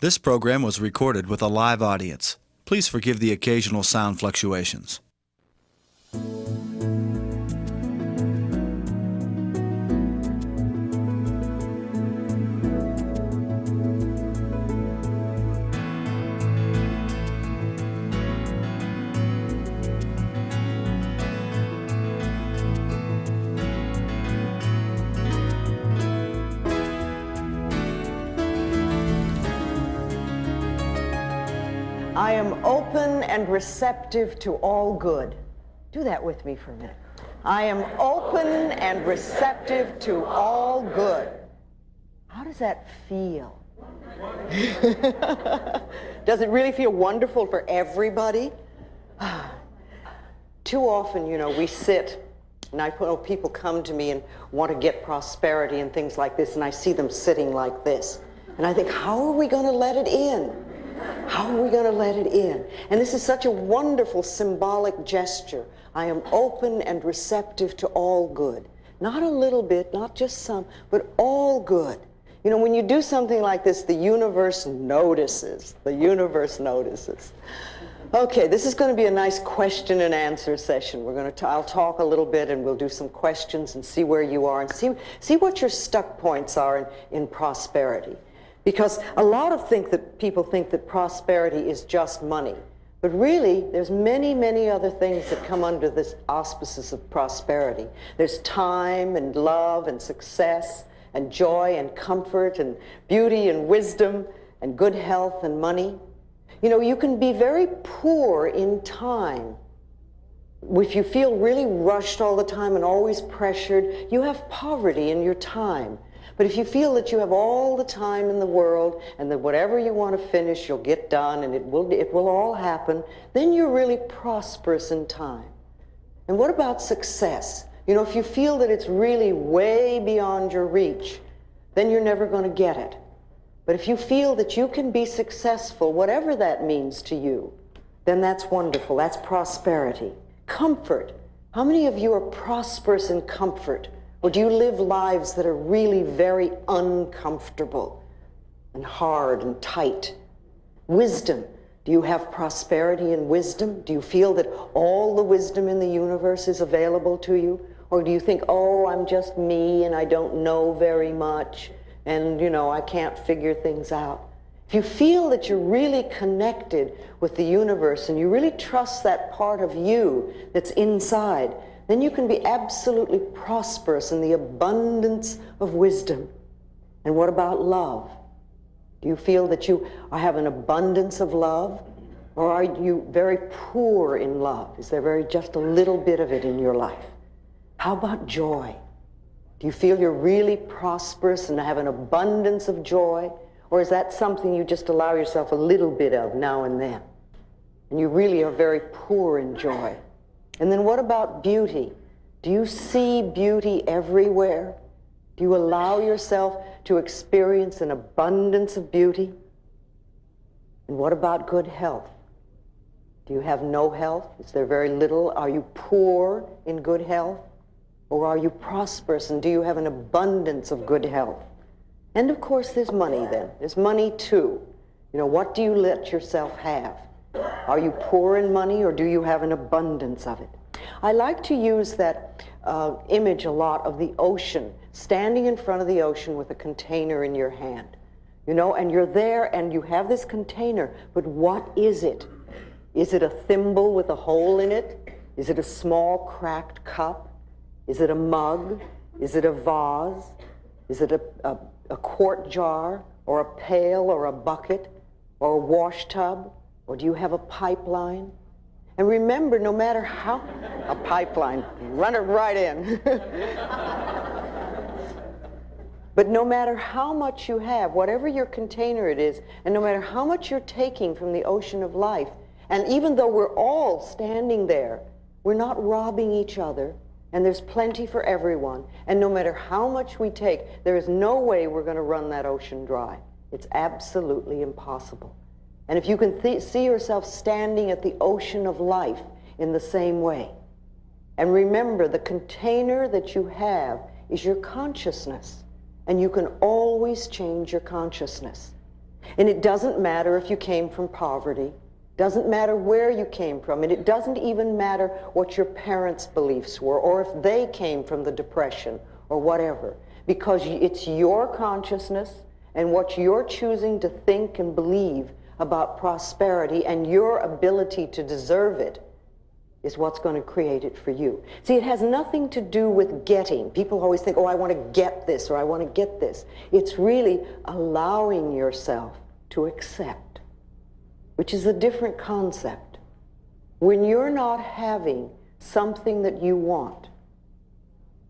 This program was recorded with a live audience. Please forgive the occasional sound fluctuations. I am open and receptive to all good. Do that with me for a minute. I am open and receptive to all good. How does that feel? Does it really feel wonderful for everybody? Too often, we sit, and people come to me and want to get prosperity and things like this, and I see them sitting like this. And I think, how are we going to let it in? How are we going to let it in? And this is such a wonderful symbolic gesture. I am open and receptive to all good. Not a little bit, not just some, but all good. When you do something like this, the universe notices. The universe notices. Okay, this is going to be a nice question and answer session. I'll talk a little bit and we'll do some questions and see where you are and see what your stuck points are in prosperity. Because a lot of people think that prosperity is just money. But really, there's many, many other things that come under this auspices of prosperity. There's time and love and success and joy and comfort and beauty and wisdom and good health and money. You can be very poor in time. If you feel really rushed all the time and always pressured, you have poverty in your time. But if you feel that you have all the time in the world and that whatever you want to finish, you'll get done and it will all happen, then you're really prosperous in time. And what about success? If you feel that it's really way beyond your reach, then you're never going to get it. But if you feel that you can be successful, whatever that means to you, then that's wonderful. That's prosperity. Comfort. How many of you are prosperous in comfort? Or do you live lives that are really very uncomfortable and hard and tight? Wisdom. Do you have prosperity in wisdom? Do you feel that all the wisdom in the universe is available to you? Or do you think, oh, I'm just me and I don't know very much and, I can't figure things out? If you feel that you're really connected with the universe and you really trust that part of you that's inside, then you can be absolutely prosperous in the abundance of wisdom. And what about love? Do you feel that you have an abundance of love? Or are you very poor in love? Is there just a little bit of it in your life? How about joy? Do you feel you're really prosperous and have an abundance of joy? Or is that something you just allow yourself a little bit of now and then? And you really are very poor in joy. And then what about beauty? Do you see beauty everywhere? Do you allow yourself to experience an abundance of beauty? And what about good health? Do you have no health? Is there very little? Are you poor in good health? Or are you prosperous and do you have an abundance of good health? And of course there's money then. There's money too. What do you let yourself have? Are you poor in money or do you have an abundance of it? I like to use that image a lot of the ocean, standing in front of the ocean with a container in your hand. And you're there and you have this container, but what is it? Is it a thimble with a hole in it? Is it a small cracked cup? Is it a mug? Is it a vase? Is it a quart jar or a pail or a bucket or a wash tub? Or do you have a pipeline? And remember, no matter how... A pipeline, run it right in. But no matter how much you have, whatever your container it is, and no matter how much you're taking from the ocean of life, and even though we're all standing there, we're not robbing each other, and there's plenty for everyone, and no matter how much we take, there is no way we're going to run that ocean dry. It's absolutely impossible. And if you can see yourself standing at the ocean of life in the same way, and remember the container that you have is your consciousness, and you can always change your consciousness. And it doesn't matter if you came from poverty, doesn't matter where you came from, and it doesn't even matter what your parents' beliefs were, or if they came from the Depression, or whatever, because it's your consciousness and what you're choosing to think and believe about prosperity and your ability to deserve it is what's going to create it for you. See, it has nothing to do with getting. People always think, oh, I want to get this, or I want to get this. It's really allowing yourself to accept, which is a different concept. When you're not having something that you want,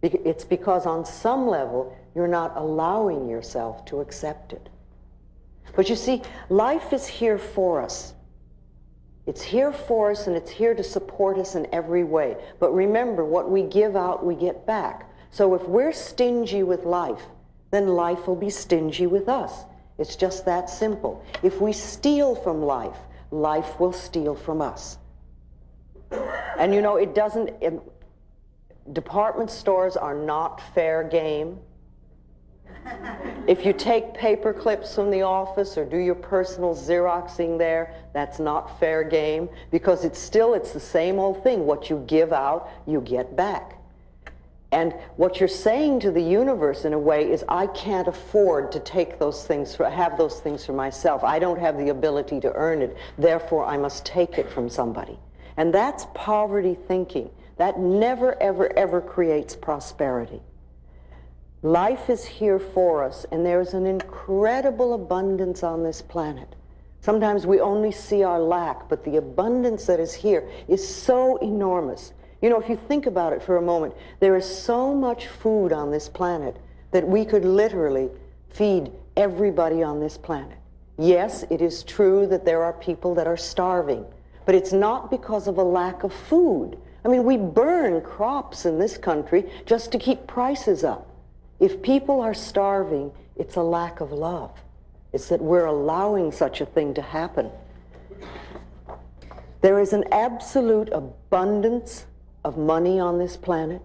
it's because on some level you're not allowing yourself to accept it. But you see, life is here for us. It's here for us, and it's here to support us in every way. But remember, what we give out, we get back. So if we're stingy with life, then life will be stingy with us. It's just that simple. If we steal from life, life will steal from us. And you know, department stores are not fair game. If you take paper clips from the office or do your personal Xeroxing there, that's not fair game, because it's the same old thing. What you give out, you get back. And what you're saying to the universe in a way is, I can't afford to take those things, have those things for myself. I don't have the ability to earn it, therefore I must take it from somebody. And that's poverty thinking. That never, ever, ever creates prosperity. Life is here for us, and there's an incredible abundance on this planet. Sometimes we only see our lack, but the abundance that is here is so enormous. You know, if you think about it for a moment, there is so much food on this planet that we could literally feed everybody on this planet. Yes, it is true that there are people that are starving, but it's not because of a lack of food. I mean, we burn crops in this country just to keep prices up. If people are starving, it's a lack of love. It's that we're allowing such a thing to happen. There is an absolute abundance of money on this planet.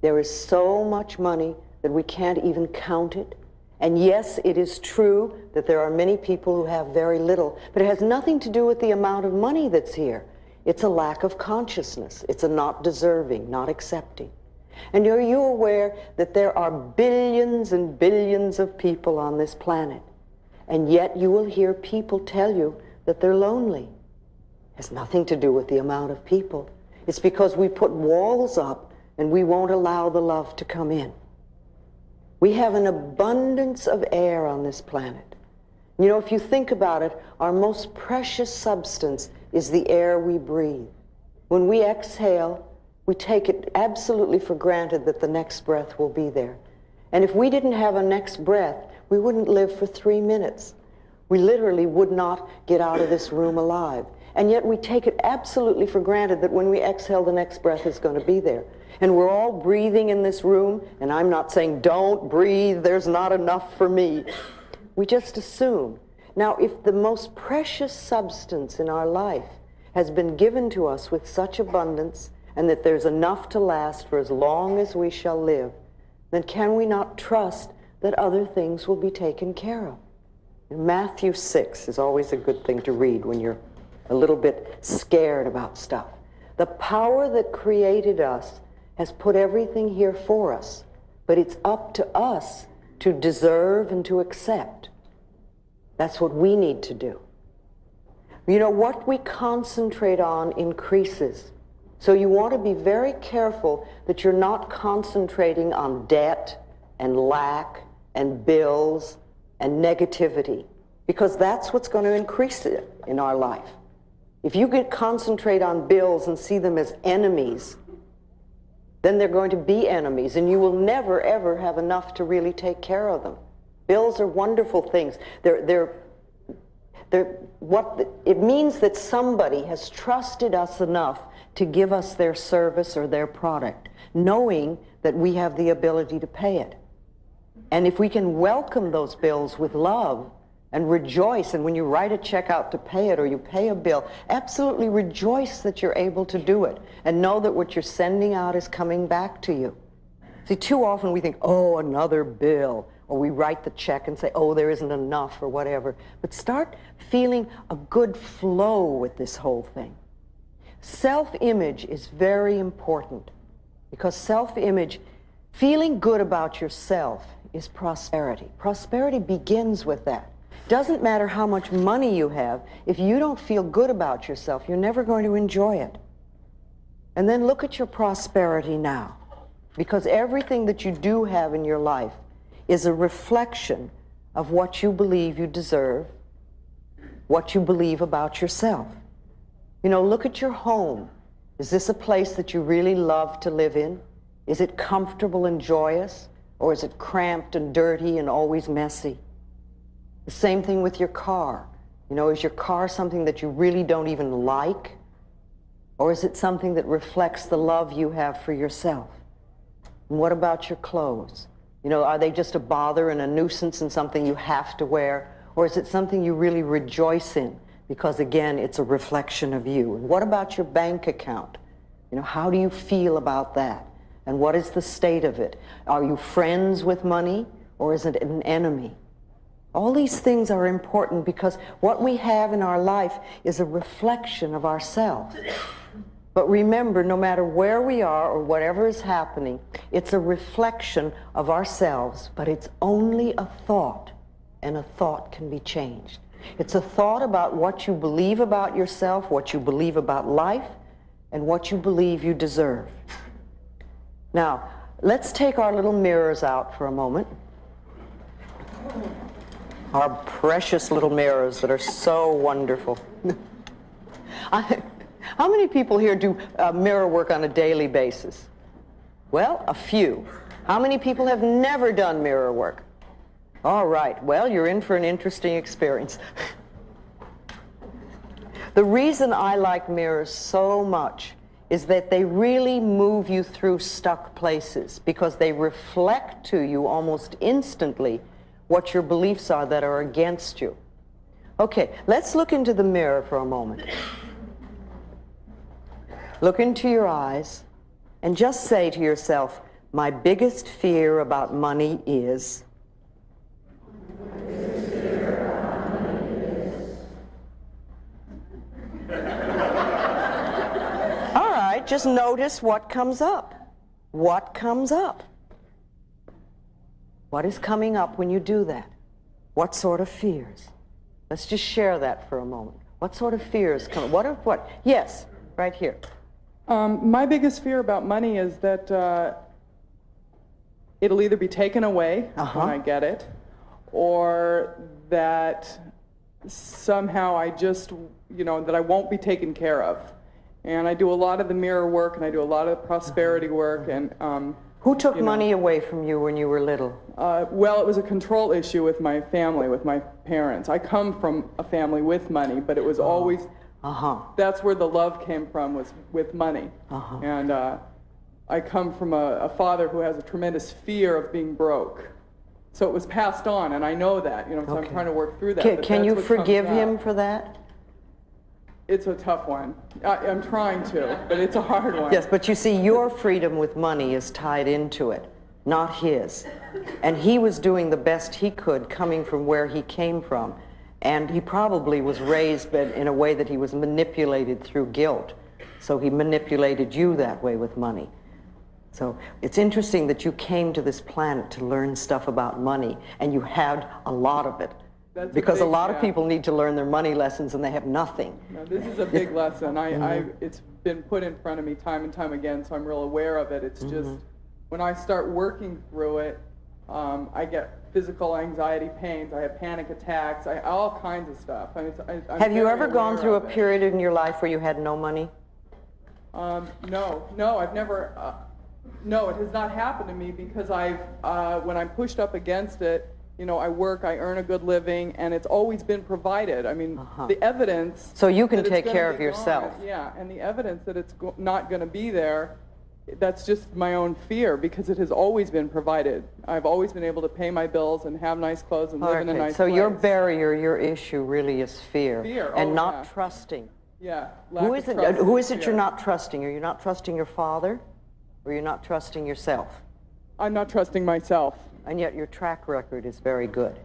There is so much money that we can't even count it. And yes, it is true that there are many people who have very little, but it has nothing to do with the amount of money that's here. It's a lack of consciousness. It's a not deserving, not accepting. And are you aware that there are billions and billions of people on this planet, and yet you will hear people tell you that they're lonely? It has nothing to do with the amount of people. It's because we put walls up and we won't allow the love to come in. We have an abundance of air on this planet. You know, if you think about it, our most precious substance is the air we breathe. When we exhale, we take it absolutely for granted that the next breath will be there. And if we didn't have a next breath, we wouldn't live for 3 minutes. We literally would not get out of this room alive. And yet we take it absolutely for granted that when we exhale, the next breath is going to be there. And we're all breathing in this room, and I'm not saying don't breathe, there's not enough for me. We just assume. Now, if the most precious substance in our life has been given to us with such abundance, and that there's enough to last for as long as we shall live, then can we not trust that other things will be taken care of? And Matthew 6 is always a good thing to read when you're a little bit scared about stuff. The power that created us has put everything here for us, but it's up to us to deserve and to accept. That's what we need to do. You know, what we concentrate on increases. So you want to be very careful that you're not concentrating on debt and lack and bills and negativity, because that's what's going to increase it in our life. If you concentrate on bills and see them as enemies, then they're going to be enemies, and you will never, ever have enough to really take care of them. Bills are wonderful things. It means that somebody has trusted us enough to give us their service or their product, knowing that we have the ability to pay it. And if we can welcome those bills with love and rejoice, and when you write a check out to pay it or you pay a bill, absolutely rejoice that you're able to do it and know that what you're sending out is coming back to you. See, too often we think, oh, another bill. or we write the check and say, oh, there isn't enough or whatever. But start feeling a good flow with this whole thing. Self-image is very important, because self-image, feeling good about yourself, is prosperity. Prosperity begins with that. Doesn't matter how much money you have, if you don't feel good about yourself, you're never going to enjoy it. And then look at your prosperity now, because everything that you do have in your life is a reflection of what you believe you deserve, what you believe about yourself. You know, look at your home. Is this a place that you really love to live in? Is it comfortable and joyous? Or is it cramped and dirty and always messy? The same thing with your car. You know, is your car something that you really don't even like? Or is it something that reflects the love you have for yourself? And what about your clothes? You know, are they just a bother and a nuisance and something you have to wear? Or is it something you really rejoice in? Because again, it's a reflection of you. And what about your bank account? You know, how do you feel about that? And what is the state of it? Are you friends with money, or is it an enemy? All these things are important, because what we have in our life is a reflection of ourselves. But remember, no matter where we are or whatever is happening, it's a reflection of ourselves, but it's only a thought, and a thought can be changed. It's a thought about what you believe about yourself, what you believe about life, and what you believe you deserve. Now, let's take our little mirrors out for a moment. Our precious little mirrors that are so wonderful. How many people here do mirror work on a daily basis? Well, a few. How many people have never done mirror work? All right, well, you're in for an interesting experience. The reason I like mirrors so much is that they really move you through stuck places, because they reflect to you almost instantly what your beliefs are that are against you. Okay, let's look into the mirror for a moment. Look into your eyes and just say to yourself, my biggest fear about money is... Just notice what comes up. What comes up? What is coming up when you do that? What sort of fears? Let's just share that for a moment. What sort of fears come? What? Yes, right here. My biggest fear about money is that it'll either be taken away when I get it, or that somehow I just, that I won't be taken care of. And I do a lot of the mirror work, and I do a lot of the prosperity work. And who took money away from you when you were little? Well, it was a control issue with my family, with my parents. I come from a family with money, but it was always, that's where the love came from, was with money. And I come from a father who has a tremendous fear of being broke. So it was passed on, and I know that, so I'm trying to work through that. Can you forgive him for that? It's a tough one. I'm trying to, but it's a hard one. Yes, but you see, your freedom with money is tied into it, not his. And he was doing the best he could coming from where he came from. And he probably was raised in a way that he was manipulated through guilt. So he manipulated you that way with money. So it's interesting that you came to this planet to learn stuff about money, and you had a lot of it. Because a lot of people need to learn their money lessons and they have nothing. No, this is a big lesson. It's been put in front of me time and time again, so I'm real aware of it. It's just, when I start working through it, I get physical anxiety pains, I have panic attacks, all kinds of stuff. Have you ever gone through a period in your life where you had no money? No, I've never, no, it has not happened to me, because when I'm pushed up against it, I work, I earn a good living, and it's always been provided. I mean, the evidence... So you can take care of yourself. Yeah, and the evidence that it's not going to be there, that's just my own fear, because it has always been provided. I've always been able to pay my bills and have nice clothes and live in a nice place. So your barrier, your issue really is fear. And not trusting. Yeah. Who is it you're not trusting? Are you not trusting your father, or you're not trusting yourself? I'm not trusting myself. And yet your track record is very good.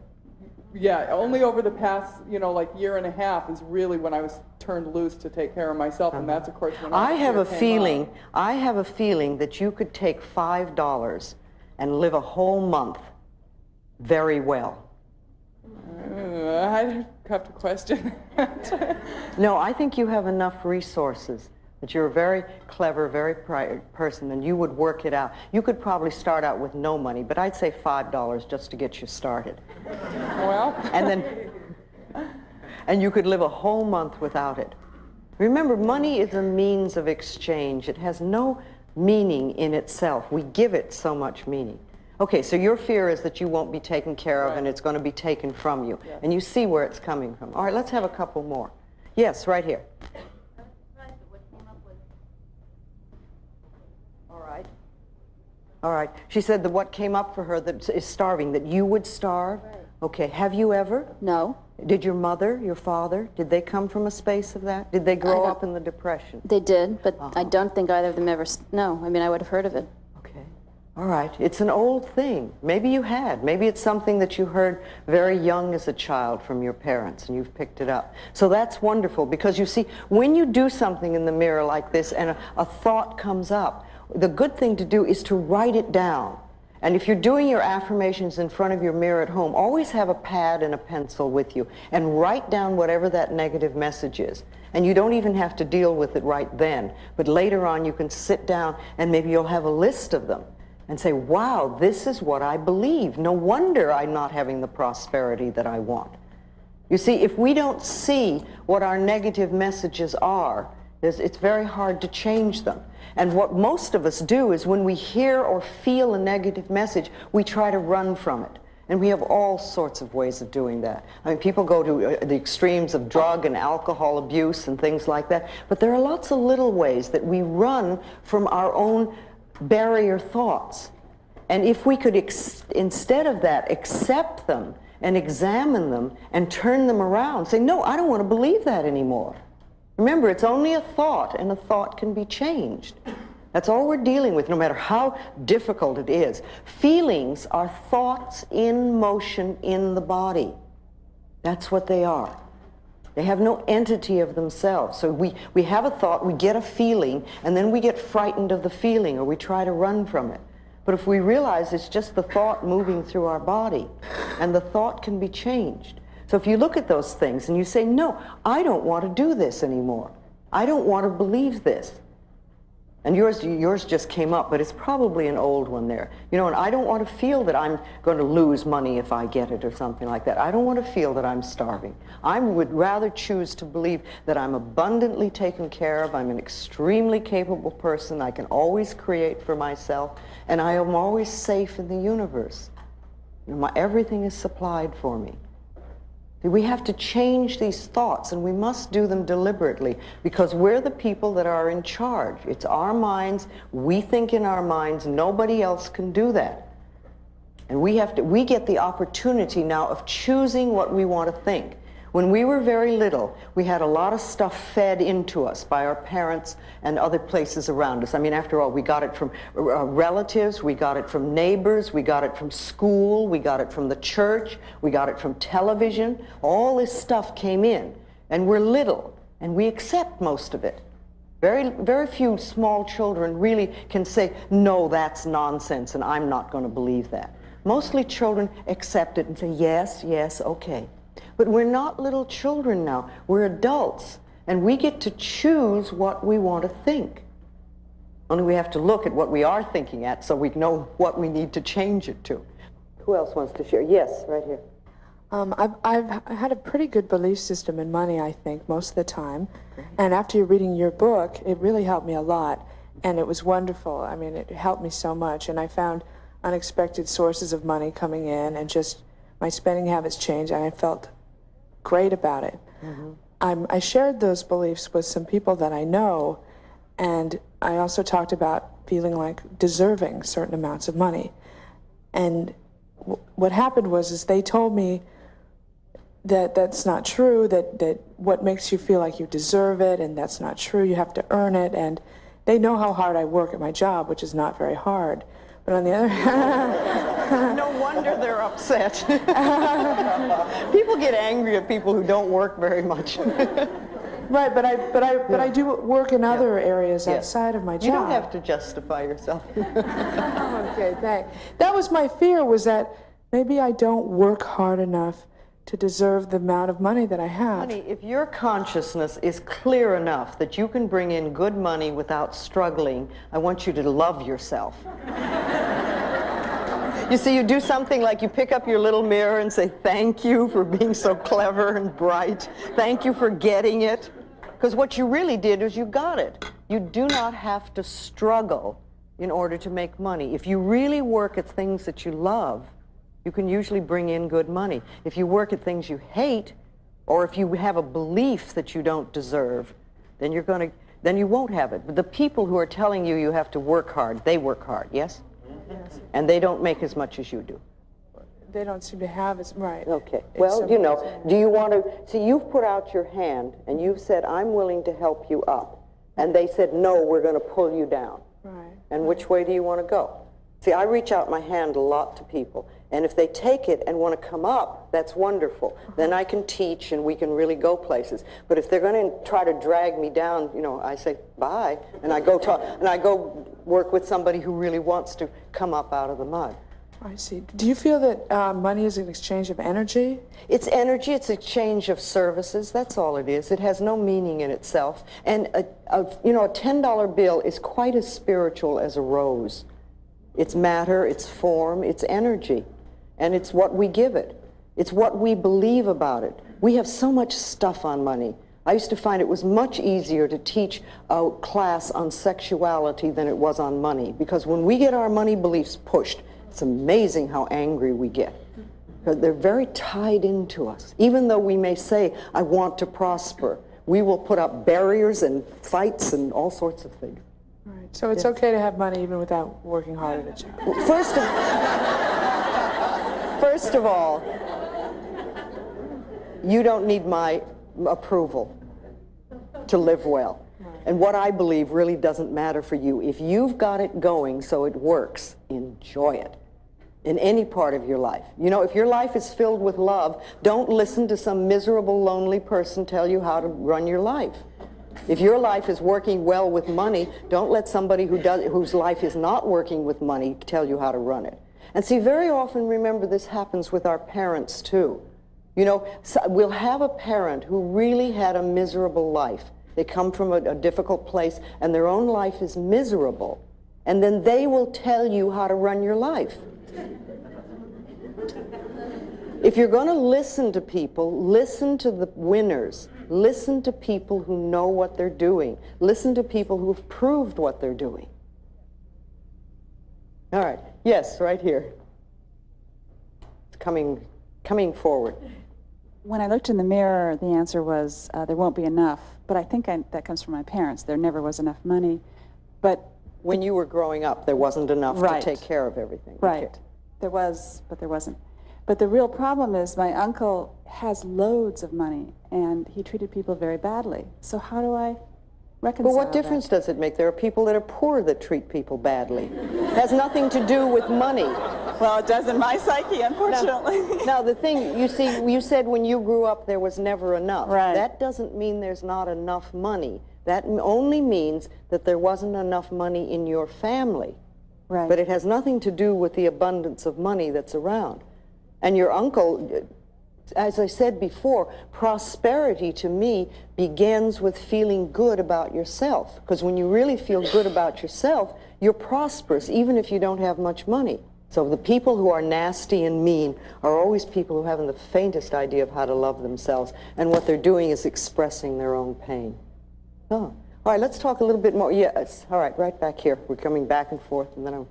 Yeah, only over the past, like year and a half is really when I was turned loose to take care of myself, and that's, of course, when I have a feeling, up. I have a feeling that you could take $5 and live a whole month very well. I have to question that. No, I think you have enough resources, that you're a very clever, very bright person, and you would work it out. You could probably start out with no money, but I'd say $5 just to get you started. Well. And you could live a whole month without it. Remember, money is a means of exchange. It has no meaning in itself. We give it so much meaning. Okay, so your fear is that you won't be taken care of, and it's going to be taken from you. Yes. And you see where it's coming from. All right, let's have a couple more. Yes, right here. All right. She said that what came up for her that is starving, that you would starve. Right. Okay. Have you ever? No. Did your mother, your father, did they come from a space of that? Did they grow up in the Depression? They did, but I don't think either of them ever, no. I mean, I would have heard of it. Okay. All right. It's an old thing. Maybe you had. Maybe it's something that you heard very young as a child from your parents, and you've picked it up. So that's wonderful, because you see, when you do something in the mirror like this and a thought comes up, the good thing to do is to write it down. And if you're doing your affirmations in front of your mirror at home, always have a pad and a pencil with you and write down whatever that negative message is. And you don't even have to deal with it right then. But later on you can sit down and maybe you'll have a list of them and say, wow, this is what I believe. No wonder I'm not having the prosperity that I want. You see, if we don't see what our negative messages are, it's very hard to change them. And what most of us do is when we hear or feel a negative message, we try to run from it. And we have all sorts of ways of doing that. I mean, people go to the extremes of drug and alcohol abuse and things like that. But there are lots of little ways that we run from our own barrier thoughts. And if we could, instead of that, accept them and examine them and turn them around, say, no, I don't want to believe that anymore. Remember, it's only a thought, and a thought can be changed. That's all we're dealing with, no matter how difficult it is. Feelings are thoughts in motion in the body. That's what they are. They have no entity of themselves. So we have a thought, we get a feeling, and then we get frightened of the feeling, or we try to run from it. But if we realize it's just the thought moving through our body, and the thought can be changed. So if you look at those things and you say, no, I don't want to do this anymore. I don't want to believe this. And yours just came up, but it's probably an old one there. You know, and I don't want to feel that I'm going to lose money if I get it or something like that. I don't want to feel that I'm starving. I would rather choose to believe that I'm abundantly taken care of. I'm an extremely capable person. I can always create for myself, and I am always safe in the universe. Everything is supplied for me. We have to change these thoughts, and we must do them deliberately, because we're the people that are in charge. It's our minds. We think in our minds. Nobody else can do that. And we get the opportunity now of choosing what we want to think. When we were very little, we had a lot of stuff fed into us by our parents and other places around us. I mean, after all, we got it from relatives, we got it from neighbors, we got it from school, we got it from the church, we got it from television. All this stuff came in, and we're little, and we accept most of it. Very, very few small children really can say, no, that's nonsense, and I'm not going to believe that. Mostly children accept it and say, yes, yes, okay. But we're not little children now. We're adults, and we get to choose what we want to think. Only we have to look at what we are thinking at so we know what we need to change it to. Who else wants to share? Yes, right here. I've had a pretty good belief system in money, I think, most of the time. And after reading your book, it really helped me a lot. And it was wonderful. I mean, it helped me so much. And I found unexpected sources of money coming in, and just my spending habits changed, and I felt great about it. Mm-hmm. I shared those beliefs with some people that I know, and I also talked about feeling like deserving certain amounts of money. And what happened was they told me that that's not true, that what makes you feel like you deserve it, and that's not true, you have to earn it. And they know how hard I work at my job, which is not very hard. But on the other hand, No wonder they're upset. People get angry at people who don't work very much. Right, but I do work in other areas outside of my job. You don't have to justify yourself. Okay, thanks. That was my fear, was that maybe I don't work hard enough to deserve the amount of money that I have. Honey, if your consciousness is clear enough that you can bring in good money without struggling, I want you to love yourself. You see, you do something like you pick up your little mirror and say, thank you for being so clever and bright. Thank you for getting it. Because what you really did is you got it. You do not have to struggle in order to make money. If you really work at things that you love, you can usually bring in good money. If you work at things you hate, or if you have a belief that you don't deserve, then you won't have it. But the people who are telling you you have to work hard, they work hard, yes? Yes. And they don't make as much as you do. They don't seem to have as, right. Okay. Well, you know, do you want to, see, you've put out your hand and you've said, I'm willing to help you up. And they said, no, we're going to pull you down. Right. And which way do you want to go? See, I reach out my hand a lot to people. And if they take it and want to come up, that's wonderful. Then I can teach and we can really go places. But if they're going to try to drag me down, you know, I say, bye. And I go work with somebody who really wants to come up out of the mud. I see. Do you feel that money is an exchange of energy? It's energy, it's exchange of services, that's all it is. It has no meaning in itself. And you know, a $10 bill is quite as spiritual as a rose. It's matter, it's form, it's energy. And it's what we give it. It's what we believe about it. We have so much stuff on money. I used to find it was much easier to teach a class on sexuality than it was on money. Because when we get our money beliefs pushed, it's amazing how angry we get. Because they're very tied into us. Even though we may say, I want to prosper, we will put up barriers and fights and all sorts of things. Right. So it's okay to have money even without working hard at a job. First of all, you don't need my approval to live well. And what I believe really doesn't matter for you. If you've got it going so it works, enjoy it in any part of your life. You know, if your life is filled with love, don't listen to some miserable, lonely person tell you how to run your life. If your life is working well with money, don't let somebody whose life is not working with money tell you how to run it. And see, very often, remember, this happens with our parents too. You know, we'll have a parent who really had a miserable life. They come from a difficult place and their own life is miserable. And then they will tell you how to run your life. If you're going to listen to people, listen to the winners. Listen to people who know what they're doing. Listen to people who've proved what they're doing. All right. Yes, right here. Coming forward. When I looked in the mirror, the answer was, there won't be enough. But I think that comes from my parents. There never was enough money. But when you were growing up, there wasn't enough right. to take care of everything. Right. Okay. There was, but there wasn't. But the real problem is my uncle has loads of money, and he treated people very badly. So how do I reconcile Well, what difference does it make? There are people that are poor that treat people badly. It has nothing to do with money. Well, it does in my psyche, unfortunately. Now, the thing, you see, you said when you grew up there was never enough. Right. That doesn't mean there's not enough money. That only means that there wasn't enough money in your family. Right. But it has nothing to do with the abundance of money that's around. And your uncle, as I said before, prosperity to me begins with feeling good about yourself. Because when you really feel good about yourself, you're prosperous, even if you don't have much money. So the people who are nasty and mean are always people who haven't the faintest idea of how to love themselves. And what they're doing is expressing their own pain. Oh. All right, let's talk a little bit more. Yes, all right, right back here. We're coming back and forth, and then I'm...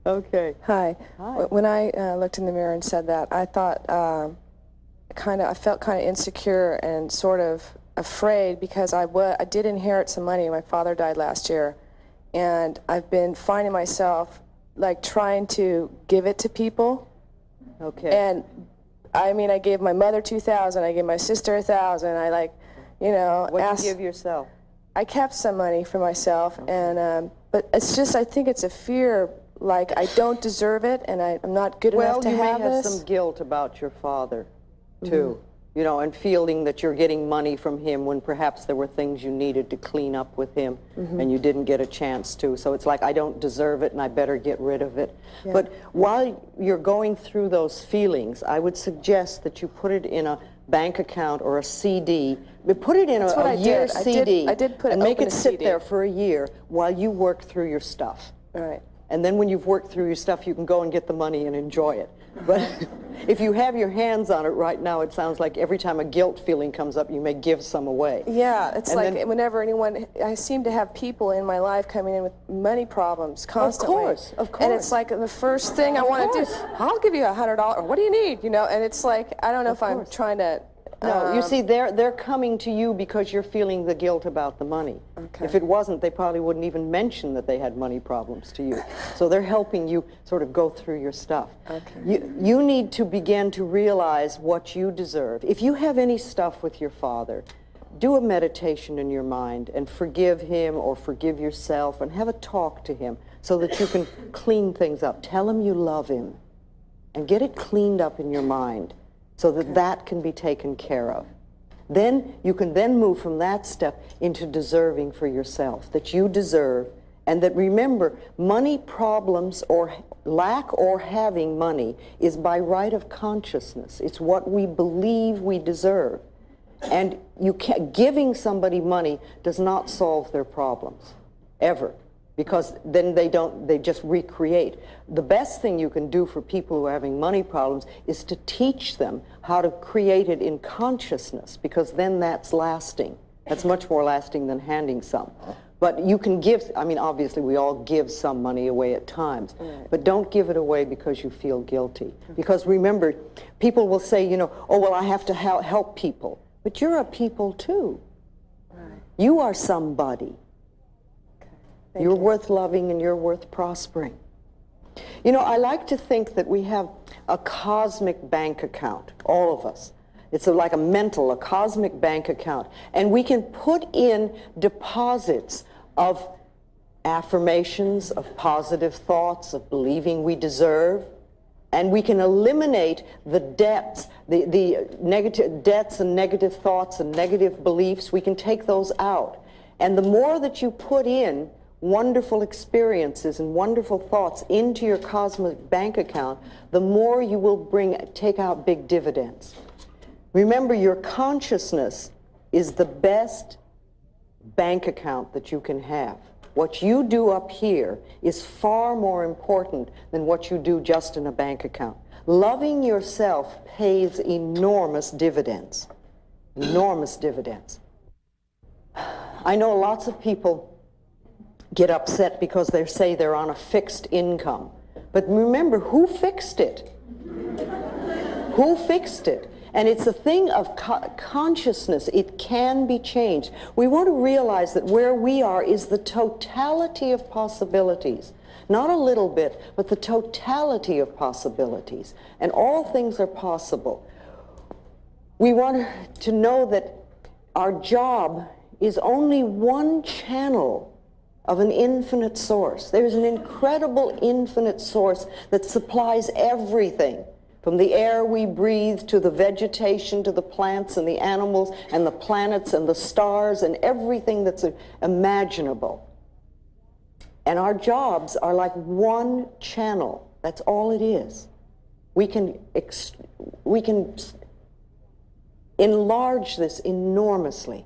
Okay. Hi. Hi. When I looked in the mirror and said that, I thought I felt kind of insecure and sort of afraid because I did inherit some money. My father died last year, and I've been finding myself like trying to give it to people. Okay. And I mean, I gave my mother $2,000. I gave my sister $1,000. I What did you give yourself? I kept some money for myself, and But it's just, I think it's a fear, like I don't deserve it and I'm not good enough to have this. Well, you may have some guilt about your father, too. You know, and feeling that you're getting money from him when perhaps there were things you needed to clean up with him and you didn't get a chance to. So it's like, I don't deserve it and I better get rid of it. Yeah. But while you're going through those feelings, I would suggest that you put it in a bank account or a CD. But put it in a year CD. I did put it, and make open it a sit CD. there for a year while you work through your stuff. All right. And then when you've worked through your stuff, you can go and get the money and enjoy it. But if you have your hands on it right now, it sounds like every time a guilt feeling comes up, you may give some away. Yeah, it's And like then, whenever anyone, I seem to have people in my life coming in with money problems constantly. Of course. And it's like the first thing I want to do, I'll give you $100, or what do you need? You know, and it's like, I don't know if I'm trying to... No, you see, they're coming to you because you're feeling the guilt about the money. Okay. If it wasn't, they probably wouldn't even mention that they had money problems to you. So they're helping you sort of go through your stuff. Okay. You need to begin to realize what you deserve. If you have any stuff with your father, do a meditation in your mind and forgive him or forgive yourself and have a talk to him so that you can clean things up. Tell him you love him and get it cleaned up in your mind, so that that can be taken care of. Then you can then move from that step into deserving for yourself, that you deserve, and that remember, money problems or lack or having money is by right of consciousness. It's what we believe we deserve. And giving somebody money does not solve their problems, ever. Because then they just recreate. The best thing you can do for people who are having money problems is to teach them how to create it in consciousness, because then that's lasting. That's much more lasting than handing some. But you can give, I mean, obviously we all give some money away at times, but don't give it away because you feel guilty. Because remember, people will say, you know, oh, well, I have to help people. But you're a people too. You are somebody. You're worth loving and you're worth prospering. You know, I like to think that we have a cosmic bank account, all of us. It's like a cosmic bank account. And we can put in deposits of affirmations, of positive thoughts, of believing we deserve. And we can eliminate the debts, the negative debts and negative thoughts and negative beliefs. We can take those out. And the more that you put in wonderful experiences and wonderful thoughts into your cosmic bank account, the more you will take out big dividends. Remember, your consciousness is the best bank account that you can have. What you do up here is far more important than what you do just in a bank account. Loving yourself pays enormous dividends. Enormous dividends. I know lots of people get upset because they say they're on a fixed income. But remember, who fixed it? Who fixed it? And it's a thing of consciousness. It can be changed. We want to realize that where we are is the totality of possibilities. Not a little bit, but the totality of possibilities. And all things are possible. We want to know that our job is only one channel of an infinite source. There's an incredible infinite source that supplies everything, from the air we breathe to the vegetation to the plants and the animals and the planets and the stars and everything that's imaginable. And our jobs are like one channel. That's all it is. We can enlarge this enormously.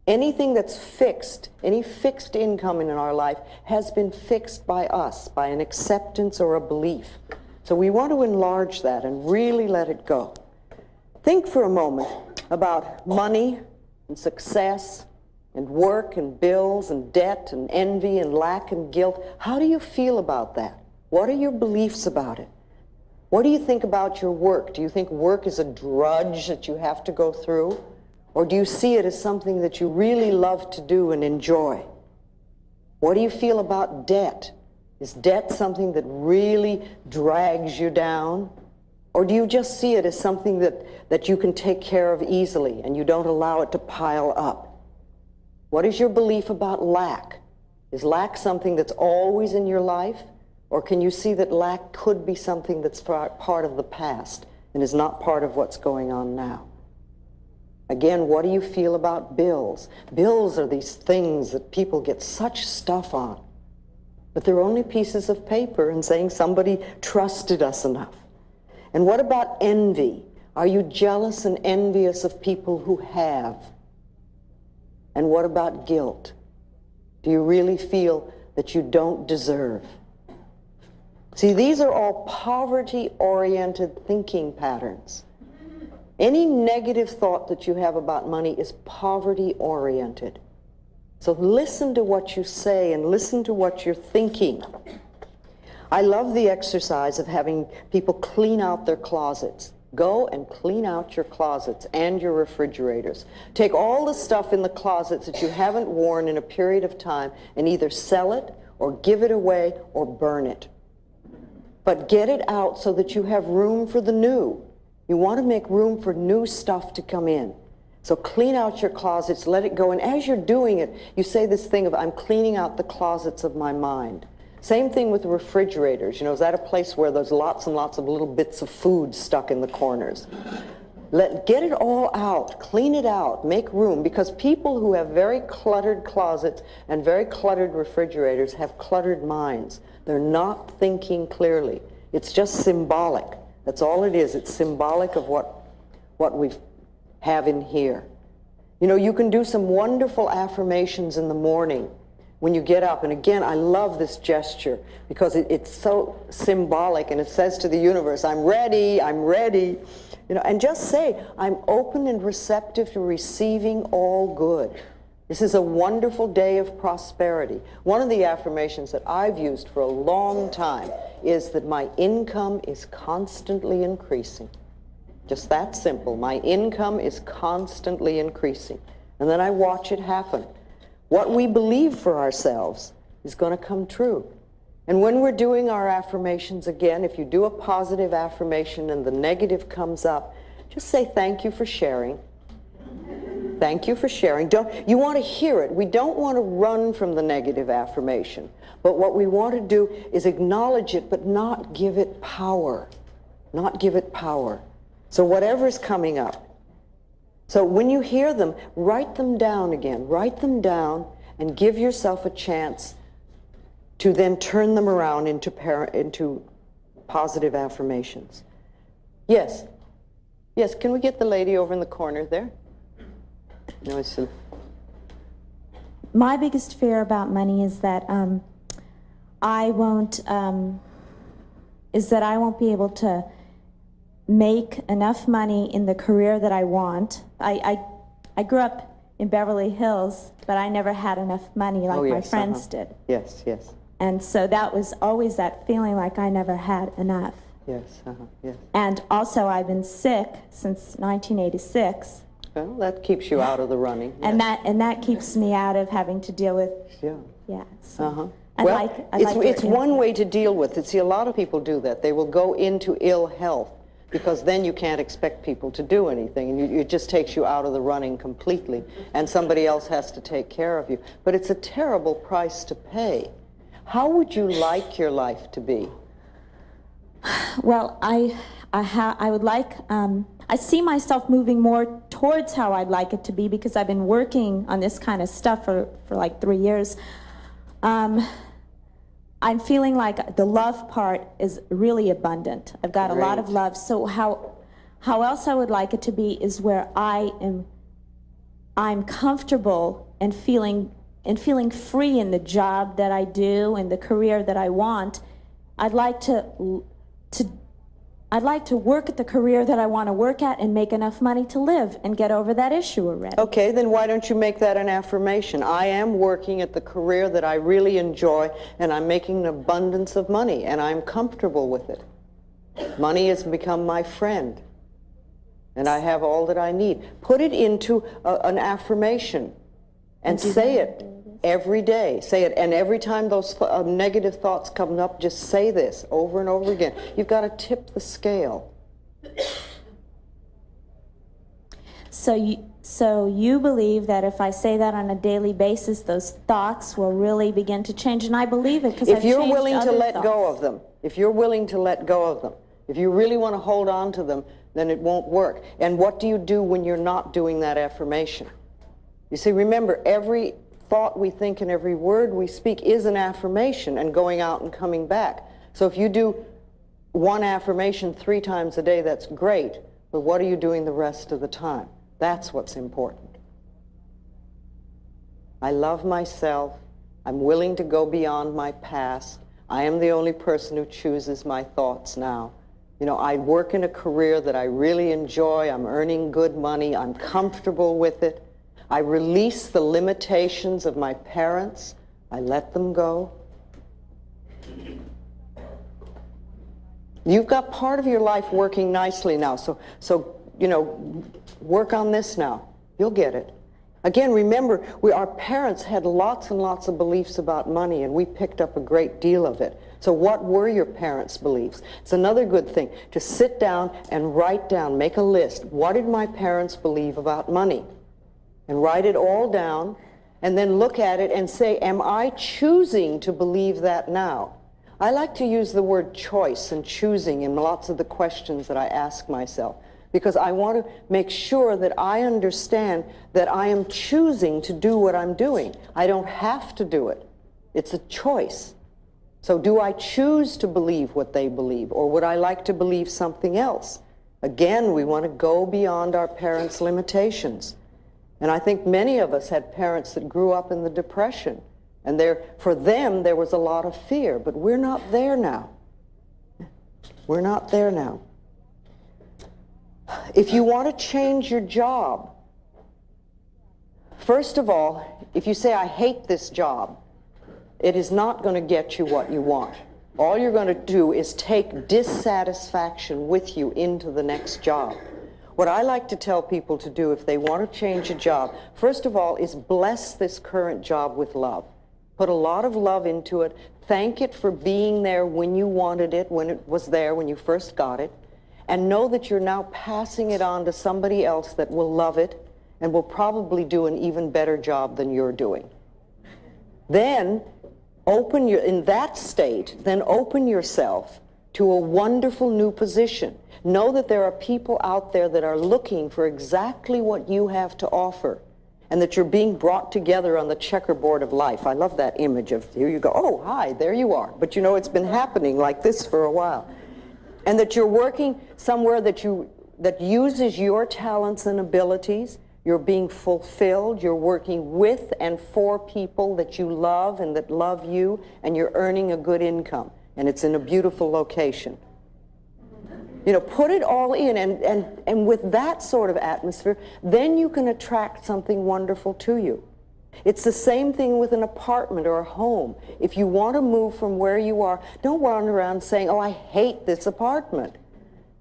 Anything that's fixed, any fixed income in our life has been fixed by us, by an acceptance or a belief. So we want to enlarge that and really let it go. Think for a moment about money and success and work and bills and debt and envy and lack and guilt. How do you feel about that? What are your beliefs about it? What do you think about your work? Do you think work is a drudge that you have to go through? Or do you see it as something that you really love to do and enjoy? What do you feel about debt? Is debt something that really drags you down? Or do you just see it as something that you can take care of easily and you don't allow it to pile up? What is your belief about lack? Is lack something that's always in your life? Or can you see that lack could be something that's part of the past and is not part of what's going on now? Again, what do you feel about bills? Bills are these things that people get such stuff on, but they're only pieces of paper and saying somebody trusted us enough. And what about envy? Are you jealous and envious of people who have? And what about guilt? Do you really feel that you don't deserve? See, these are all poverty-oriented thinking patterns. Any negative thought that you have about money is poverty-oriented. So listen to what you say and listen to what you're thinking. I love the exercise of having people clean out their closets. Go and clean out your closets and your refrigerators. Take all the stuff in the closets that you haven't worn in a period of time and either sell it or give it away or burn it. But get it out so that you have room for the new. You want to make room for new stuff to come in. So clean out your closets, let it go. And as you're doing it, you say this thing of, I'm cleaning out the closets of my mind. Same thing with the refrigerators. You know, is that a place where there's lots and lots of little bits of food stuck in the corners? Get it all out, clean it out, make room, because people who have very cluttered closets and very cluttered refrigerators have cluttered minds. They're not thinking clearly. It's just symbolic. That's all it is. It's symbolic of what we have in here. You know, you can do some wonderful affirmations in the morning when you get up. And again, I love this gesture because it's so symbolic, and it says to the universe, I'm ready, I'm ready. You know, and just say, I'm open and receptive to receiving all good. This is a wonderful day of prosperity. One of the affirmations that I've used for a long time is that my income is constantly increasing. Just that simple. My income is constantly increasing. And then I watch it happen. What we believe for ourselves is going to come true. And when we're doing our affirmations again, if you do a positive affirmation and the negative comes up, just say thank you for sharing. Thank you for sharing. You want to hear it. We don't want to run from the negative affirmation. But what we want to do is acknowledge it, but not give it power. Not give it power. So whatever's coming up. So when you hear them, write them down again. Write them down and give yourself a chance to then turn them around into positive affirmations. Yes. Yes, can we get the lady over in the corner there? No, it's my biggest fear about money is that I won't be able to make enough money in the career that I want. I grew up in Beverly Hills, but I never had enough money like my friends did. Yes, yes. And so that was always that feeling like I never had enough. Yes, yes. And also I've been sick since 1986. Well, that keeps you out of the running. Yes. And that keeps me out of having to deal with. Yeah. So Well, it's one way to deal with it. See, a lot of people do that. They will go into ill health because then you can't expect people to do anything, and it just takes you out of the running completely, and somebody else has to take care of you. But it's a terrible price to pay. How would you like your life to be? Well, I would like, I see myself moving more towards how I'd like it to be because I've been working on this kind of stuff for like 3 years. I'm feeling like the love part is really abundant. I've got a lot of love. So how else I would like it to be is where I'm comfortable and feeling free in the job that I do and the career that I want. I'd like to work at the career that I want to work at and make enough money to live and get over that issue already. Okay, then why don't you make that an affirmation? I am working at the career that I really enjoy, and I'm making an abundance of money, and I'm comfortable with it. Money has become my friend, and I have all that I need. Put it into an affirmation and say it every day. Say it, and every time those negative thoughts come up, just say this over and over again. You've got to tip the scale. So So you believe that if I say that on a daily basis, those thoughts will really begin to change, and I believe it because I've changed other thoughts. If you're willing to let go of them, if you're willing to let go of them, if you really want to hold on to them, then it won't work. And what do you do when you're not doing that affirmation? You see, remember, every thought we think and every word we speak is an affirmation and going out and coming back. So if you do one affirmation 3 times a day, that's great, but what are you doing the rest of the time? That's what's important. I love myself. I'm willing to go beyond my past. I am the only person who chooses my thoughts now. You know, I work in a career that I really enjoy. I'm earning good money. I'm comfortable with it. I release the limitations of my parents. I let them go. You've got part of your life working nicely now, so you know, work on this now. You'll get it. Again, remember, our parents had lots and lots of beliefs about money, and we picked up a great deal of it. So what were your parents' beliefs? It's another good thing to sit down and write down, make a list. What did my parents believe about money? And write it all down, and then look at it and say, am I choosing to believe that now? I like to use the word choice and choosing in lots of the questions that I ask myself, because I want to make sure that I understand that I am choosing to do what I'm doing. I don't have to do it. It's a choice. So do I choose to believe what they believe, or would I like to believe something else? Again, we want to go beyond our parents' limitations. And I think many of us had parents that grew up in the Depression, and for them there was a lot of fear, but we're not there now. We're not there now. If you want to change your job, first of all, if you say, I hate this job, it is not going to get you what you want. All you're going to do is take dissatisfaction with you into the next job. What I like to tell people to do if they want to change a job, first of all, is bless this current job with love. Put a lot of love into it. Thank it for being there when you wanted it, when it was there, when you first got it. And know that you're now passing it on to somebody else that will love it and will probably do an even better job than you're doing. Then, in that state, then open yourself to a wonderful new position. Know that there are people out there that are looking for exactly what you have to offer, and that you're being brought together on the checkerboard of life. I love that image of, here you go, oh, hi, there you are. But you know, it's been happening like this for a while. And that you're working somewhere that uses your talents and abilities. You're being fulfilled. You're working with and for people that you love and that love you, and you're earning a good income. And it's in a beautiful location. You know, put it all in, and with that sort of atmosphere, then you can attract something wonderful to you. It's the same thing with an apartment or a home. If you want to move from where you are, don't run around saying, oh, I hate this apartment,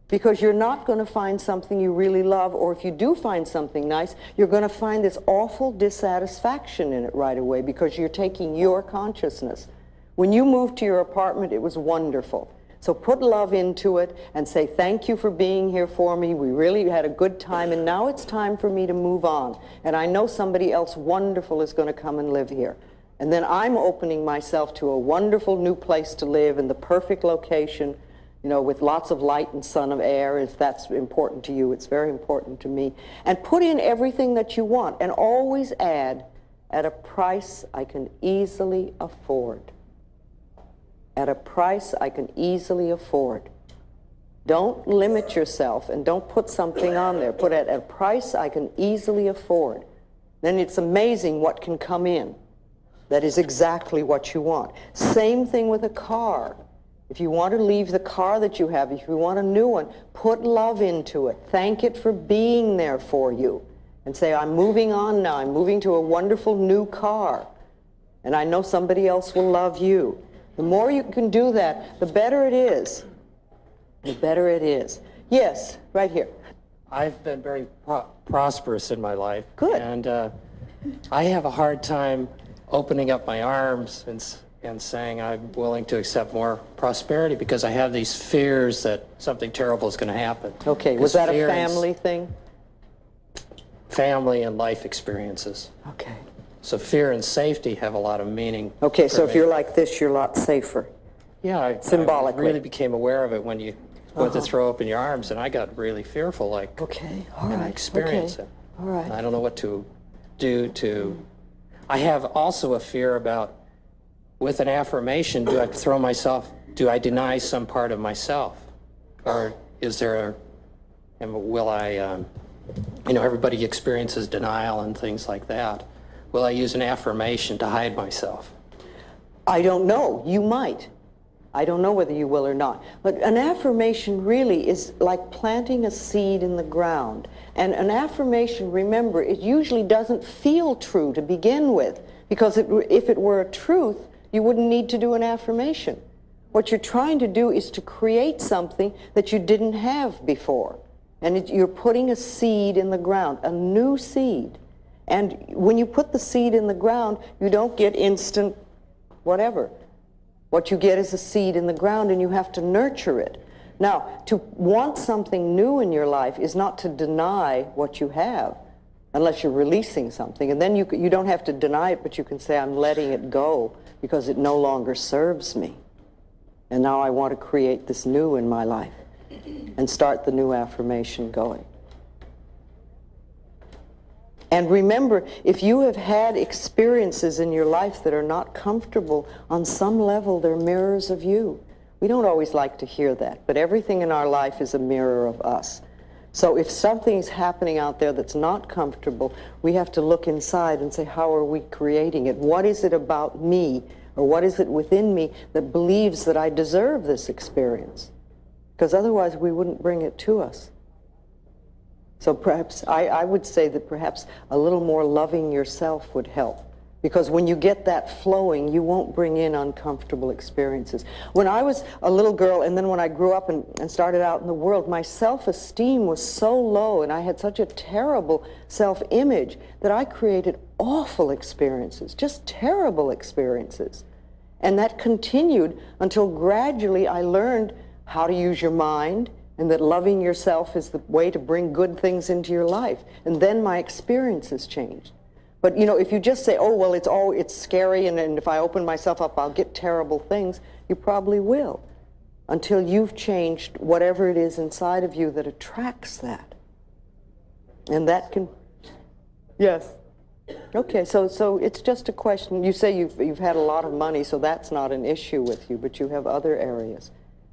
because you're not going to find something you really love, or if you do find something nice, you're going to find this awful dissatisfaction in it right away, because you're taking your consciousness. When you moved to your apartment, it was wonderful. So put love into it and say, thank you for being here for me. We really had a good time, and now it's time for me to move on. And I know somebody else wonderful is going to come and live here. And then I'm opening myself to a wonderful new place to live in the perfect location, you know, with lots of light and sun and air. If that's important to you, it's very important to me. And put in everything that you want, and always add, at a price I can easily afford. At a price I can easily afford. Don't limit yourself, and don't put something on there. Put at a price I can easily afford. Then it's amazing what can come in that is exactly what you want. Same thing with a car. If you want to leave the car that you have, if you want a new one, put love into it. Thank it for being there for you. And say, I'm moving on now. I'm moving to a wonderful new car. And I know somebody else will love you. The more you can do that, the better it is. The better it is. Yes, right here. I've been very prosperous in my life. Good. And I have a hard time opening up my arms and saying I'm willing to accept more prosperity, because I have these fears that something terrible is going to happen. Okay, was that a family thing? family and life experiences. Okay. So fear and safety have a lot of meaning. Okay, for so if me. you're like this, you're a lot safer. Yeah, I Symbolically. really became aware of it when you went to throw open your arms, and I got really fearful, like, Okay, all and right. I experienced okay. it. All right. And I don't know what to do to... I have also a fear about, with an affirmation, do I deny some part of myself? Or is there will I, everybody experiences denial and things like that. Will I use an affirmation to hide myself? I don't know. You might. I don't know whether you will or not. But an affirmation really is like planting a seed in the ground. And an affirmation, remember, it usually doesn't feel true to begin with, because if it were a truth, you wouldn't need to do an affirmation. What you're trying to do is to create something that you didn't have before. And you're putting a seed in the ground, a new seed. And when you put the seed in the ground, you don't get instant whatever. What you get is a seed in the ground, and you have to nurture it. Now, to want something new in your life is not to deny what you have, unless you're releasing something. And then you don't have to deny it, but you can say, I'm letting it go because it no longer serves me. And now I want to create this new in my life and start the new affirmation going. And remember, if you have had experiences in your life that are not comfortable, on some level they're mirrors of you. We don't always like to hear that, but everything in our life is a mirror of us. So if something's happening out there that's not comfortable, we have to look inside and say, how are we creating it? What is it about me, or what is it within me that believes that I deserve this experience? Because otherwise we wouldn't bring it to us. So perhaps, I would say that perhaps a little more loving yourself would help. Because when you get that flowing, you won't bring in uncomfortable experiences. When I was a little girl, and then when I grew up and started out in the world, my self-esteem was so low, and I had such a terrible self-image that I created awful experiences, just terrible experiences. And that continued until gradually I learned how to use your mind, and that loving yourself is the way to bring good things into your life. And then my experiences changed. But if you just say, oh, well, it's scary, and if I open myself up, I'll get terrible things, you probably will, until you've changed whatever it is inside of you that attracts that. And that can, yes. Okay, so it's just a question. You say you've had a lot of money, so that's not an issue with you, but you have other areas.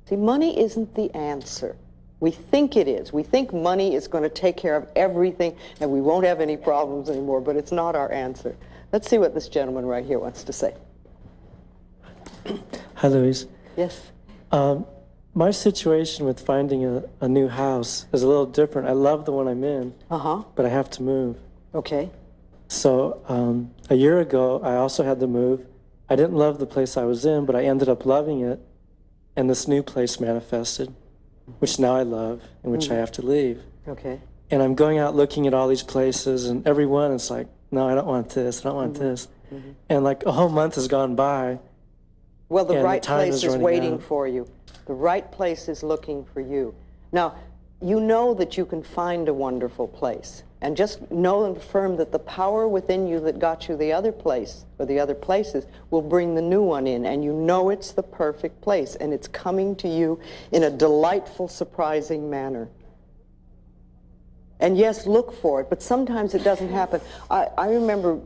See, money isn't the answer. We think it is. We think money is going to take care of everything and we won't have any problems anymore, but it's not our answer. Let's see what this gentleman right here wants to say. Hi, Louise. Yes. My situation with finding a new house is a little different. I love the one I'm in, but I have to move. Okay. So a year ago, I also had to move. I didn't love the place I was in, but I ended up loving it, and this new place manifested, which now I love, and which I have to leave. Okay. And I'm going out looking at all these places, and every one is like, no, I don't want this, I don't want this. And like a whole month has gone by. Well, the right time place is is running waiting out. for you. The right place is looking for you. Now, you know that you can find a wonderful place. And just know and affirm that the power within you that got you the other place, or the other places, will bring the new one in. And you know it's the perfect place. And it's coming to you in a delightful, surprising manner. And yes, look for it, but sometimes it doesn't happen. I remember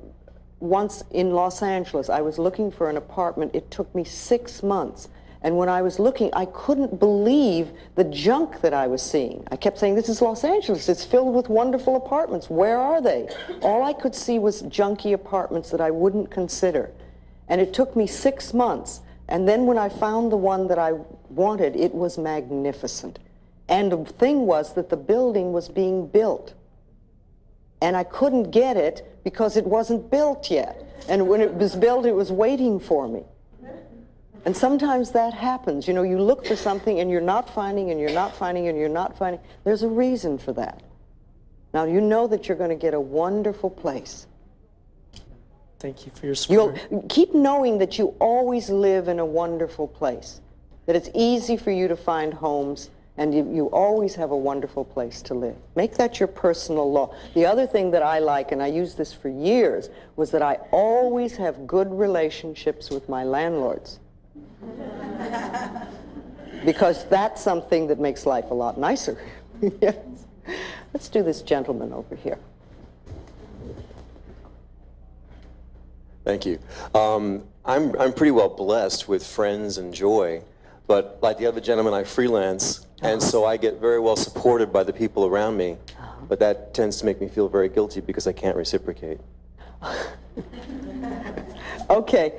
once in Los Angeles, I was looking for an apartment. It took me 6 months. And when I was looking, I couldn't believe the junk that I was seeing. I kept saying, this is Los Angeles. It's filled with wonderful apartments. Where are they? All I could see was junky apartments that I wouldn't consider. And it took me 6 months. And then when I found the one that I wanted, it was magnificent. And the thing was that the building was being built. And I couldn't get it because it wasn't built yet. And when it was built, it was waiting for me. And sometimes that happens. You know, you look for something and you're not finding, and you're not finding, and you're not finding. There's a reason for that. Now, you know that you're going to get a wonderful place. Thank you for your support. You'll keep knowing that you always live in a wonderful place, that it's easy for you to find homes, And you always have a wonderful place to live. Make that your personal law. The other thing that I like, and I used this for years, was that I always have good relationships with my landlords. Because that's something that makes life a lot nicer. Yes. Let's do this gentleman over here. Thank you. I'm pretty well blessed with friends and joy, but like the other gentleman, I freelance, and so I get very well supported by the people around me, but that tends to make me feel very guilty because I can't reciprocate. Okay,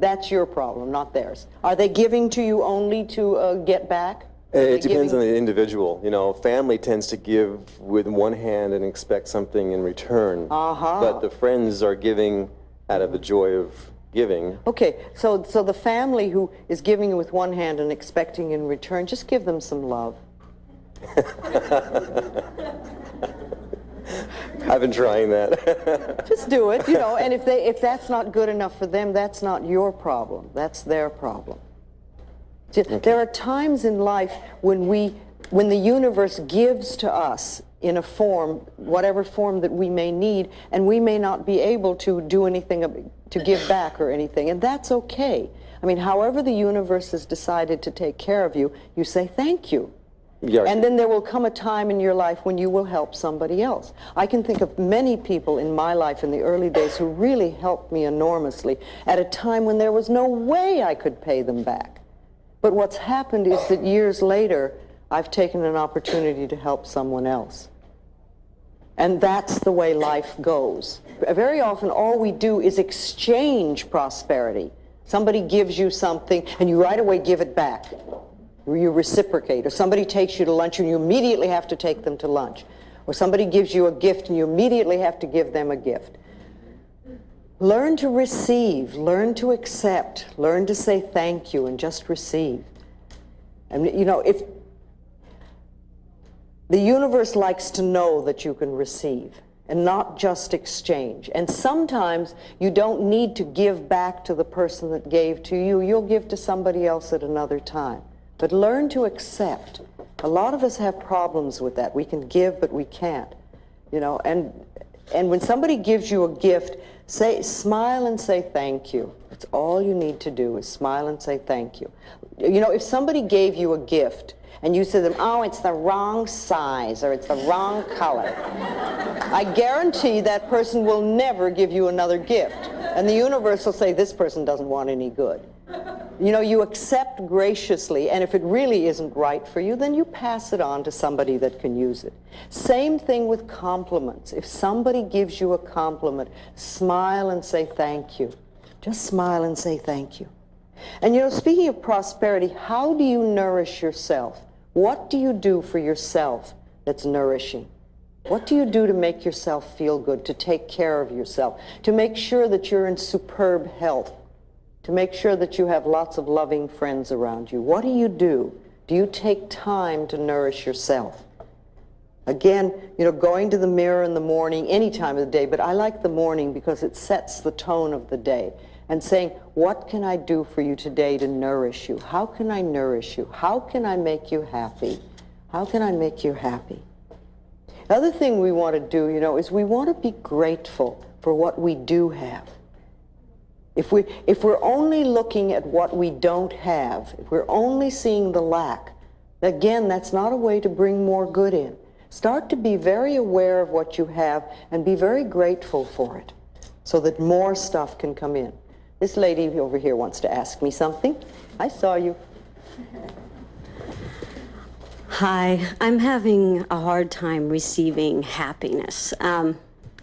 that's your problem, not theirs. Are they giving to you only to get back? It depends on the individual. You know, family tends to give with one hand and expect something in return. But the friends are giving out of the joy of giving. Okay, so the family who is giving with one hand and expecting in return, just give them some love. I've been trying that. Just do it, you know, and if that's not good enough for them, that's not your problem. That's their problem. There are times in life when the universe gives to us in a form, whatever form that we may need, and we may not be able to do anything to give back or anything, and that's okay. I mean, however the universe has decided to take care of you, you say thank you. Yeah. And then there will come a time in your life when you will help somebody else. I can think of many people in my life in the early days who really helped me enormously at a time when there was no way I could pay them back. But what's happened is that years later, I've taken an opportunity to help someone else. And that's the way life goes. Very often, all we do is exchange prosperity. Somebody gives you something, and you right away give it back. You reciprocate. Or somebody takes you to lunch, and you immediately have to take them to lunch. Or somebody gives you a gift, and you immediately have to give them a gift. Learn to receive, learn to accept, learn to say thank you and just receive. And you know, if the universe likes to know that you can receive and not just exchange. And sometimes you don't need to give back to the person that gave to you. You'll give to somebody else at another time. But learn to accept. A lot of us have problems with that. We can give, but we can't. You know, and when somebody gives you a gift, smile and say thank you. That's all you need to do is smile and say thank you. You know, if somebody gave you a gift and you said to them, oh, it's the wrong size or it's the wrong color, I guarantee that person will never give you another gift. And the universe will say, this person doesn't want any good. You know, you accept graciously, and if it really isn't right for you, then you pass it on to somebody that can use it. Same thing with compliments. If somebody gives you a compliment, smile and say thank you. Just smile and say thank you. And you know, speaking of prosperity, how do you nourish yourself? What do you do for yourself that's nourishing? What do you do to make yourself feel good, to take care of yourself, to make sure that you're in superb health? To make sure that you have lots of loving friends around you? What do you do? Do you take time to nourish yourself? Again, you know, going to the mirror in the morning, any time of the day, but I like the morning because it sets the tone of the day. And saying, what can I do for you today to nourish you? How can I nourish you? How can I make you happy? How can I make you happy? The other thing we want to do, you know, is we want to be grateful for what we do have. If we're only looking at what we don't have, if we're only seeing the lack, again, that's not a way to bring more good in. Start to be very aware of what you have and be very grateful for it so that more stuff can come in. This lady over here wants to ask me something. I saw you. Hi, I'm having a hard time receiving happiness.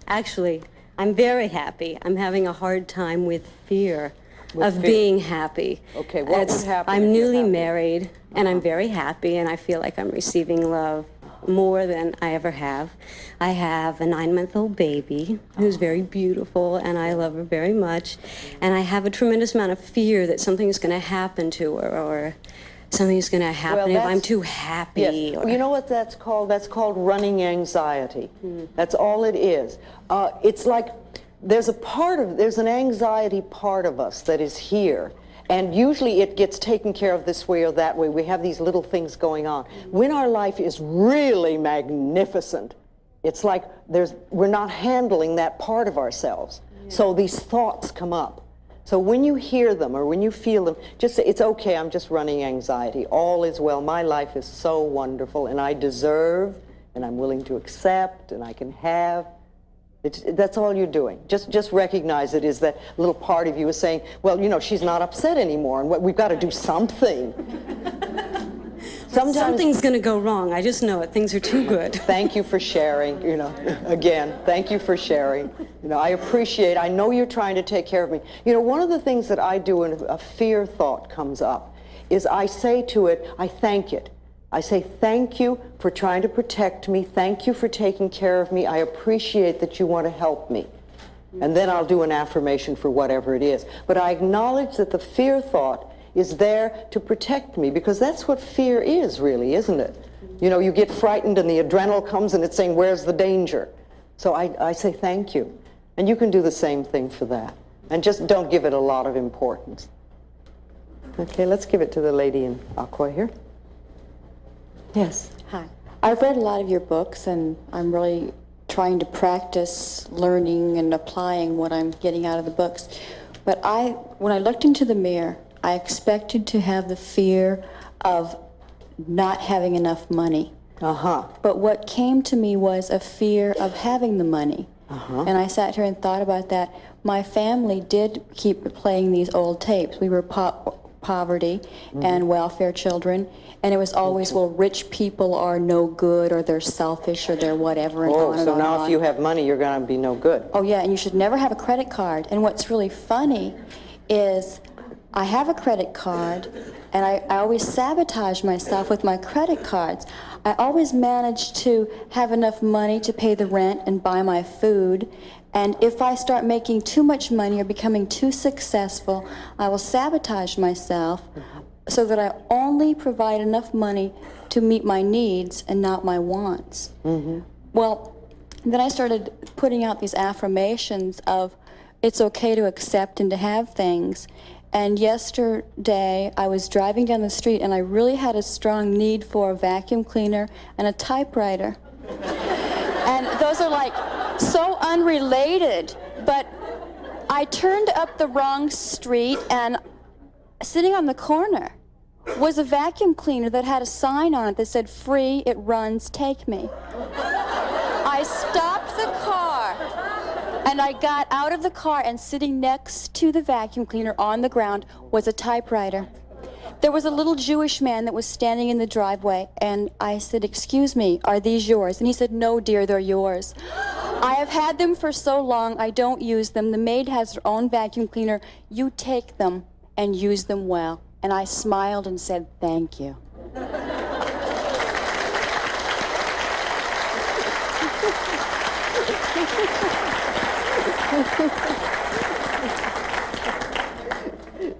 Actually, I'm very happy. I'm having a hard time with fear of being happy. Okay, what would happen? I'm newly married, and I'm very happy, and I feel like I'm receiving love more than I ever have. I have a 9-month-old baby who's very beautiful, and I love her very much. And I have a tremendous amount of fear that something's going to happen to her, or something's going to happen if I'm too happy. Yes. You know what that's called? That's called running anxiety. That's all it is. It's like there's an anxiety part of us that is here, And usually it gets taken care of this way or that way. We have these little things going on. When our life is really magnificent, it's like we're not handling that part of ourselves. So these thoughts come up. So when you hear them or when you feel them, just say, it's okay, I'm just running anxiety. All is well. My life is so wonderful, and I deserve, and I'm willing to accept, and I can have. That's all you're doing. Just recognize it is that little part of you is saying, well, you know, she's not upset anymore, and we've got to do something. Something's going to go wrong. I just know it. Things are too good. Thank you for sharing, you know, again, thank you for sharing. You know, I appreciate, I know you're trying to take care of me. You know, one of the things that I do when a fear thought comes up is I say to it, I thank it. I say, thank you for trying to protect me. Thank you for taking care of me. I appreciate that you want to help me. And then I'll do an affirmation for whatever it is. But I acknowledge that the fear thought is there to protect me, because that's what fear is, really, isn't it? You know, you get frightened and the adrenaline comes and it's saying, where's the danger? So I say thank you. And you can do the same thing for that. And just don't give it a lot of importance. Okay, let's give it to the lady in aqua here. Yes. Hi. I've read a lot of your books, and I'm really trying to practice learning and applying what I'm getting out of the books. But when I looked into the mirror, I expected to have the fear of not having enough money. But what came to me was a fear of having the money. And I sat here and thought about that. My family did keep playing these old tapes. We were poverty and welfare children, and it was always, well, rich people are no good, or they're selfish, or they're whatever, and on and so on now and if you have money, you're going to be no good. Oh yeah, and you should never have a credit card. And what's really funny is I have a credit card, and I always sabotage myself with my credit cards. I always manage to have enough money to pay the rent and buy my food, and if I start making too much money or becoming too successful, I will sabotage myself so that I only provide enough money to meet my needs and not my wants. Well, then I started putting out these affirmations of it's okay to accept and to have things. And yesterday, I was driving down the street, and I really had a strong need for a vacuum cleaner and a typewriter. And those are like so unrelated, but I turned up the wrong street, and sitting on the corner was a vacuum cleaner that had a sign on it that said, "Free, it runs, take me." I stopped the car, and I got out of the car, and sitting next to the vacuum cleaner on the ground was a typewriter. There was a little Jewish man that was standing in the driveway, and I said, "Excuse me, are these yours?" And he said, "No, dear, they're yours." I have had them for so long, I don't use them. The maid has her own vacuum cleaner. You take them and use them well. And I smiled and said, "Thank you."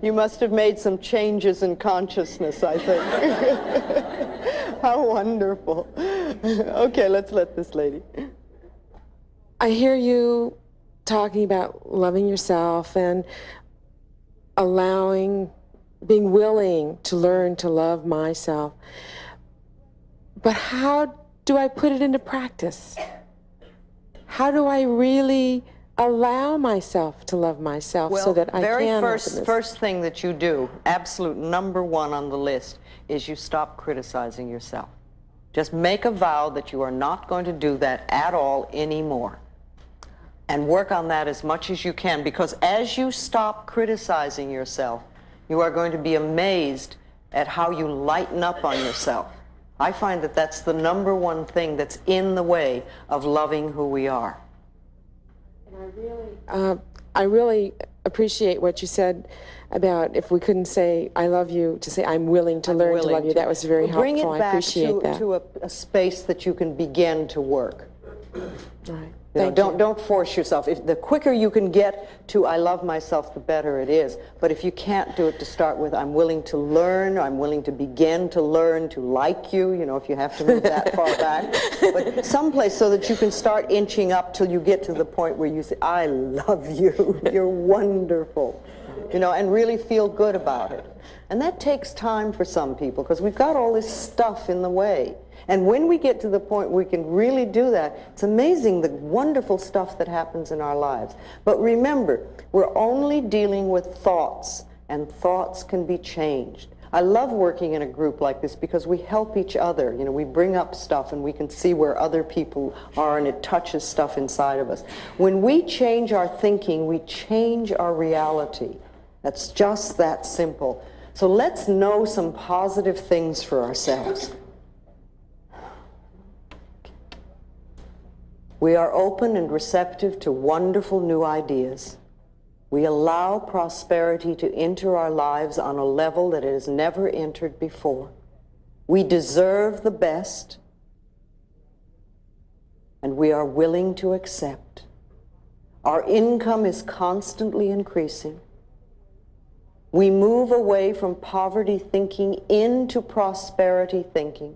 You must have made some changes in consciousness, I think. How wonderful. Okay, let's let this lady. I hear you talking about loving yourself and being willing to learn to love myself. But how do I put it into practice? How do I really allow myself to love myself so that I can? First thing that you do, absolute number one on the list, is you stop criticizing yourself. Just make a vow that you are not going to do that at all anymore. And work on that as much as you can, because as you stop criticizing yourself, you are going to be amazed at how you lighten up on yourself. I find that that's the number one thing that's in the way of loving who we are. I really appreciate what you said about if we couldn't say "I love you," to say "I'm willing to learn to love you." That was very helpful. Bring it I back appreciate that. to a space that you can begin to work. All right. Don't force yourself. The quicker you can get to "I love myself," the better it is. But if you can't do it to start with, "I'm willing to learn," "I'm willing to begin to learn to like you," if you have to move that far back. But someplace so that you can start inching up till you get to the point where you say, "I love you. You're wonderful." you know, and really feel good about it. And that takes time for some people because we've got all this stuff in the way. And when we get to the point where we can really do that, it's amazing the wonderful stuff that happens in our lives. But remember, we're only dealing with thoughts, and thoughts can be changed. I love working in a group like this because we help each other. You know, we bring up stuff and we can see where other people are, and it touches stuff inside of us. When we change our thinking, we change our reality. That's just that simple. So let's know some positive things for ourselves. We are open and receptive to wonderful new ideas. We allow prosperity to enter our lives on a level that it has never entered before. We deserve the best, and we are willing to accept. Our income is constantly increasing. We move away from poverty thinking into prosperity thinking.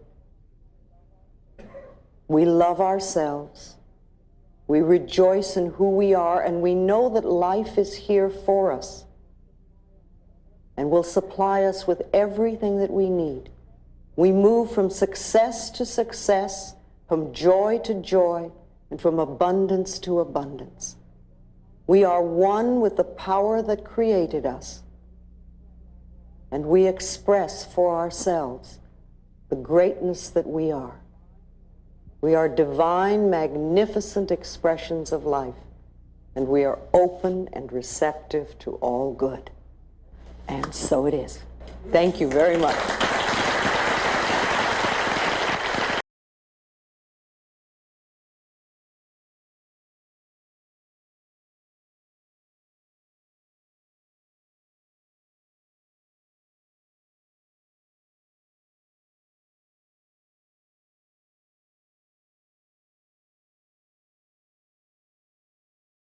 We love ourselves. We rejoice in who we are, and we know that life is here for us and will supply us with everything that we need. We move from success to success, from joy to joy, and from abundance to abundance. We are one with the power that created us, and we express for ourselves the greatness that we are. We are divine, magnificent expressions of life, and we are open and receptive to all good. And so it is. Thank you very much.